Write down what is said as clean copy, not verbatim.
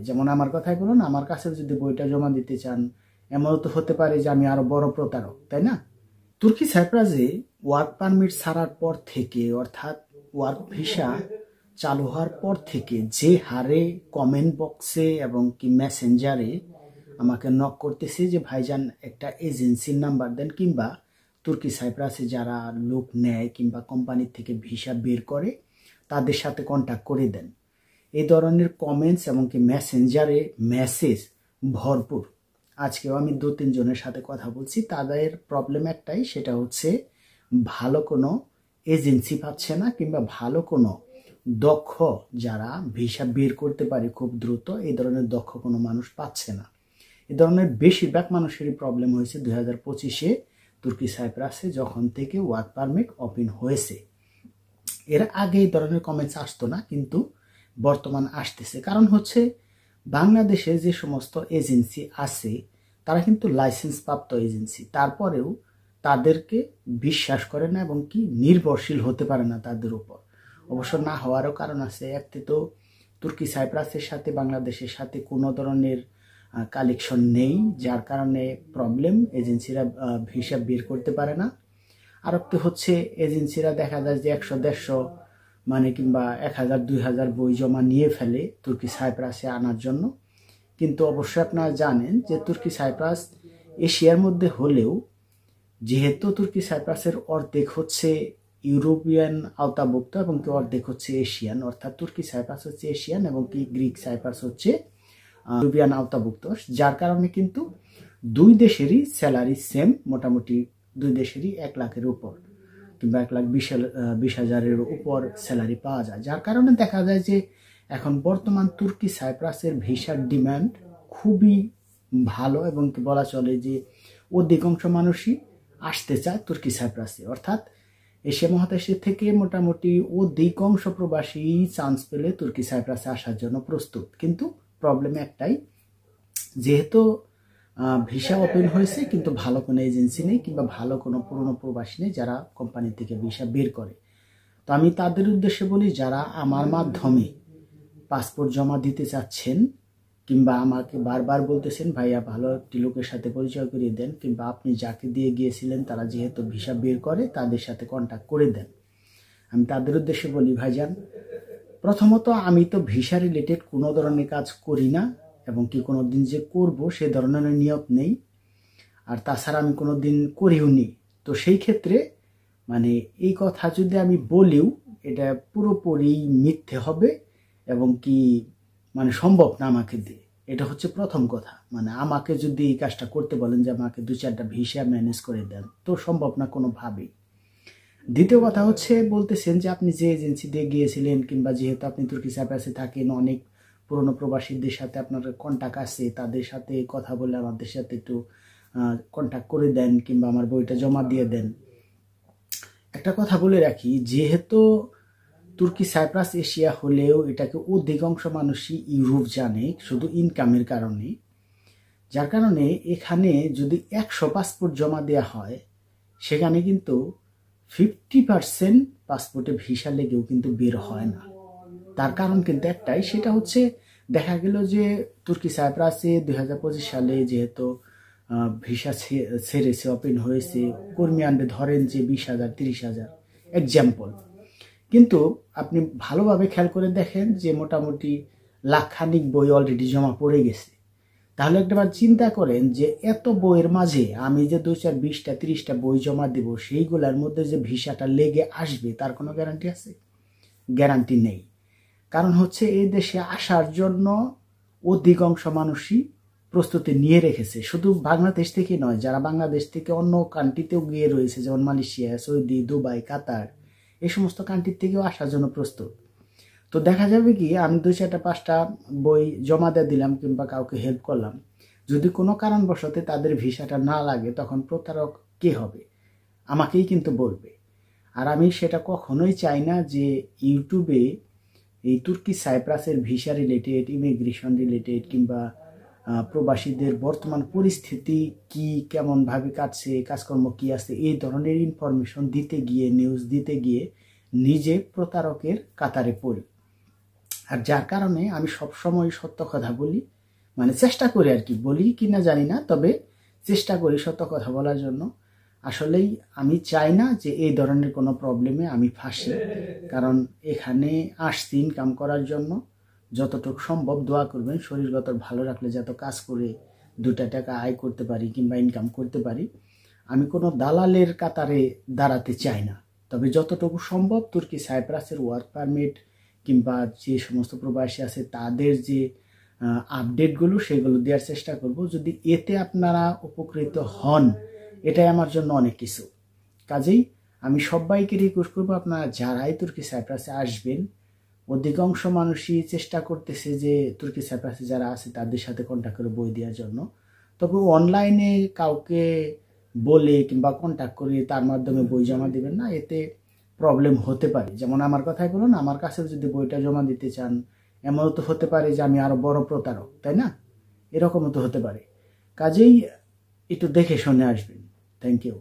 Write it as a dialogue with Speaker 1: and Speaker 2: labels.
Speaker 1: যেমন আমার কথাই বলুন, আমার কাছে যদি বইটা জমা দিতে চান, এমনও তো হতে পারে যে আমি আরো বড় প্রতারক, তাই না? তুর্কি সাইপ্রাসে ওয়ার্ক পারমিট ছাড়ার পর থেকে, অর্থাৎ ওয়ার্ক ভিসা চালু হওয়ার পর থেকে যে হারে কমেন্ট বক্সে এবং কি মেসেঞ্জারে আমাকে নক করতেছে যে ভাইজান একটা এজেন্সির নাম্বার দেন, কিংবা তুর্কি সাইপ্রাসে যারা লোক নেয় কিংবা কোম্পানির থেকে ভিসা বের করে তাদের সাথে কন্ট্যাক্ট করে দেন। এই ধরনের কমেন্টস এবং কি মেসেঞ্জারে মেসেজ ভরপুর। আজকেও আমি 2-3 জনের সাথে কথা বলছি, তাদের প্রবলেম একটাই, সেটা হচ্ছে ভালো কোনো এজেন্সি পাচ্ছে না, কিংবা ভালো কোনো দক্ষ যারা ভিসা বের করতে পারে খুব দ্রুত, এই ধরনের দক্ষ কোনো মানুষ পাচ্ছে না। এই ধরনের বেশিরভাগ মানুষেরই প্রবলেম হয়েছে 2025-এ তুর্কি সাইপ্রাসে, যখন থেকে ওয়ার্ক পারমিট ওপেন হয়েছে। এর আগে এই ধরনের কমেন্টস আসতো না, কিন্তু বর্তমান আসতেছে। কারণ হচ্ছে বাংলাদেশে যে সমস্ত এজেন্সি আছে তারা কিন্তু লাইসেন্স প্রাপ্ত এজেন্সি, তারপরেও তাদেরকে বিশ্বাস করে না এবং কি নির্ভরশীল হতে পারে না তাদের উপর। অবশ্য না হওয়ারও কারণ আছে। একটি তো তুর্কি সাইপ্রাসের সাথে বাংলাদেশের সাথে কোনো ধরনের কালেকশন নেই, যার কারণে প্রবলেম, এজেন্সিরা ভিসা বের করতে পারে না। আর একটি হচ্ছে এজেন্সিরা দেখা যায় যে 100-150 মানে কিংবা 1000-2000 বই জমা নিয়ে ফেলে তুর্কি সাইপ্রাসে আনার জন্য। কিন্তু অবশ্যই আপনারা জানেন যে তুর্কি সাইপ্রাস এশিয়ার মধ্যে হলেও, যেহেতু তুর্কি সাইপ্রাসের অর্ধেক হচ্ছে ইউরোপিয়ান আওতাভুক্ত এবং কি অর্ধেক হচ্ছে এশিয়ান, অর্থাৎ তুর্কি সাইপ্রাস হচ্ছে এশিয়ান এবং কি গ্রিক সাইপ্রাস হচ্ছে ইউরোপিয়ান আওতাভুক্ত, যার কারণে কিন্তু দুই দেশেরই স্যালারি সেম, মোটামুটি দুই দেশেরই 1 লাখের উপর কিংবা 1,20,000-এর উপর স্যালারি পাওয়া যায়। যার কারণে দেখা যায় যে এখন বর্তমান তুর্কি সাইপ্রাসের ভিসার ডিমান্ড খুবই ভালো এবং বলা চলে যে অধিকাংশ মানুষই আসতে চায় তুর্কি সাইপ্রাসে। অর্থাৎ এশিয়া মহাদেশের থেকে মোটামুটি অধিকাংশ প্রবাসী চান্স পেলে তুর্কি সাইপ্রাসে আসার জন্য প্রস্তুত। কিন্তু প্রবলেম একটাই, যেহেতু ভিসা ওপেন হয়েছে কিন্তু ভালো কোনো এজেন্সি নেই কিংবা ভালো কোনো পুরনো প্রবাসী নেই যারা কোম্পানি থেকে ভিসা বের করে। তো আমি তাদের উদ্দেশ্যে বলি, যারা আমার মাধ্যমে পাসপোর্ট জমা দিতে চাচ্ছেন কিংবা আমাকে বারবার বলতেছেন ভাইয়া ভালো একটি লোকের সাথে পরিচয় করিয়ে দেন, কিংবা আপনি যাকে দিয়ে গিয়েছিলেন তারা যেহেতু ভিসা বের করে তাদের সাথে কন্ট্যাক্ট করে দেন, আমি তাদের উদ্দেশ্যে বলি ভাইজান, প্রথমত আমি তো ভিসা রিলেটেড কোনো ধরনের কাজ করি না এবং কি কোনো দিন যে করবো সে ধরনের নিয়ত নেই, আর তাছাড়া আমি কোনো দিন করিও নি। তো সেই ক্ষেত্রে মানে এই কথা যদি আমি বলিও এটা পুরোপুরি মিথ্যে হবে এবং কি মানে সম্ভব না আমাকে দিয়ে। এটা হচ্ছে প্রথম কথা। মানে আমাকে যদি এই কাজটা করতে বলেন যে আমাকে 2-4টা ভিসা ম্যানেজ করে দেন, তো সম্ভব না কোনোভাবেই। দ্বিতীয় কথা হচ্ছে, বলতেছেন যে আপনি যে এজেন্সি দিয়ে গিয়েছিলেন কিংবা যেহেতু আপনি তুর্কি সাইপ্রাসে থাকেন, অনেক পুরনো প্রবাসীদের সাথে আপনার কন্ট্যাক্ট আছে, তাদের সাথে কথা বলে আমাদের সাথে একটু কন্ট্যাক্ট করে দেন কিংবা আমার বইটা জমা দিয়ে দেন। একটা কথা বলে রাখি, যেহেতু তুর্কি সাইপ্রাস এশিয়া হলেও এটাকে অধিকাংশ মানুষই ইউরোপ জানে শুধু ইনকামের কারণে, যার কারণে এখানে যদি 100 পাসপোর্ট জমা দেওয়া হয় সেখানে কিন্তু 50% পাসপোর্টে ভিসা লেগেও কিন্তু বের হয় না। তার কারণ কিন্তু একটাই, সেটা হচ্ছে দেখা গেল যে তুর্কি সাইপ্রাসে 2025 সালে যেহেতু ভিসা ছেড়েছে, ওপেন হয়েছে, কর্মী আনবে ধরেন যে 20,000-30,000 এক্সাম্পল, কিন্তু আপনি ভালোভাবে খেয়াল করে দেখেন যে মোটামুটি লাখখানিক বই অলরেডি জমা পড়ে গেছে। তাহলে একবার চিন্তা করেন যে এত বইয়ের মাঝে আমি যে 2-4, 20টা 30টা বই জমা দেব, সেইগুলোর মধ্যে যে ভিসাটা লেগে আসবে তার কোনো গ্যারান্টি আছে? গ্যারান্টি নেই। কারণ হচ্ছে এই দেশে আসার জন্য অধিকাংশ মানুষই প্রস্তুতি নিয়ে রেখেছে, শুধু বাংলাদেশ থেকে নয়, যারা বাংলাদেশ থেকে অন্য কান্ট্রিতেও গিয়ে রয়েছে, যেমন মালয়েশিয়া, সৌদি, দুবাই, কাতার, এই সমস্ত কান্ট্রি থেকেও আসার জন্য প্রস্তুত। তো দেখা যাবে কি আমি 2-4টা 5টা বই জমা দিয়ে দিলাম কিংবা কাউকে হেল্প করলাম, যদি কোনো কারণবশতে তাদের ভিসাটা না লাগে তখন প্রতারক কে হবে? আমাকেই কিন্তু বলবে। আর আমি সেটা কখনোই চাই না যে ইউটিউবে এই তুর্কি সাইপ্রাসের ভিসা রিলেটেড, ইমিগ্রেশন রিলেটেড কিংবা প্রবাসীদের বর্তমান পরিস্থিতি কি, কেমনভাবে কাটছে, কাজকর্ম কি আছে, এই ধরনের ইনফরমেশন দিতে গিয়ে, নিউজ দিতে গিয়ে নিজে প্রতারকের কাতারে পড়ি। আর যার কারণে আমি সবসময় সত্য কথা বলি, মানে চেষ্টা করি আর কি, বলি কিনা জানি না, তবে চেষ্টা করি সত্য কথা বলার জন্য। আসলেই আমি চাই না যে এই ধরনের কোনো প্রবলেমে আমি ফাঁসি, কারণ এখানে আসছি ইনকাম করার জন্য। যতটুকু সম্ভব দোয়া করবেন, শরীরগত ভালো রাখলে যত কাজ করে 2টা টাকা আয় করতে পারি কিংবা ইনকাম করতে পারি। আমি কোনো দালালের কাতারে দাঁড়াতে চাই না, তবে যতটুকু সম্ভব তুর্কি সাইপ্রাসের ওয়ার্ক পারমিট কিংবা যে সমস্ত প্রবাসী আছে তাদের যে আপডেটগুলো সেগুলো দেওয়ার চেষ্টা করব। যদি এতে আপনারা উপকৃত হন, এটাই আমার জন্য অনেক কিছু। কাজেই আমি সবাইকে রিকোয়েস্ট করবো, আপনারা যারাই তুর্কি সাইপ্রাসে আসবেন, অধিকাংশ মানুষই চেষ্টা করতেছে যে তুর্কি সাইপ্রাসে যারা আছে তাদের সাথে কন্ট্যাক্ট করে বই দেওয়ার জন্য। তবে অনলাইনে কাউকে বলে কিংবা কন্ট্যাক্ট করে তার মাধ্যমে বই জমা দিবেন না, এতে প্রবলেম হতে পারে। যেমন আমার কথাই বলুন, আমার কাছে যদি বইটা জমা দিতে চান, এমনও তো হতে পারে যে আমি আরো বড় প্রতারক, তাই না? এরকমও তো হতে পারে। কাজেই একটু দেখে শুনে আসবেন। Thank you.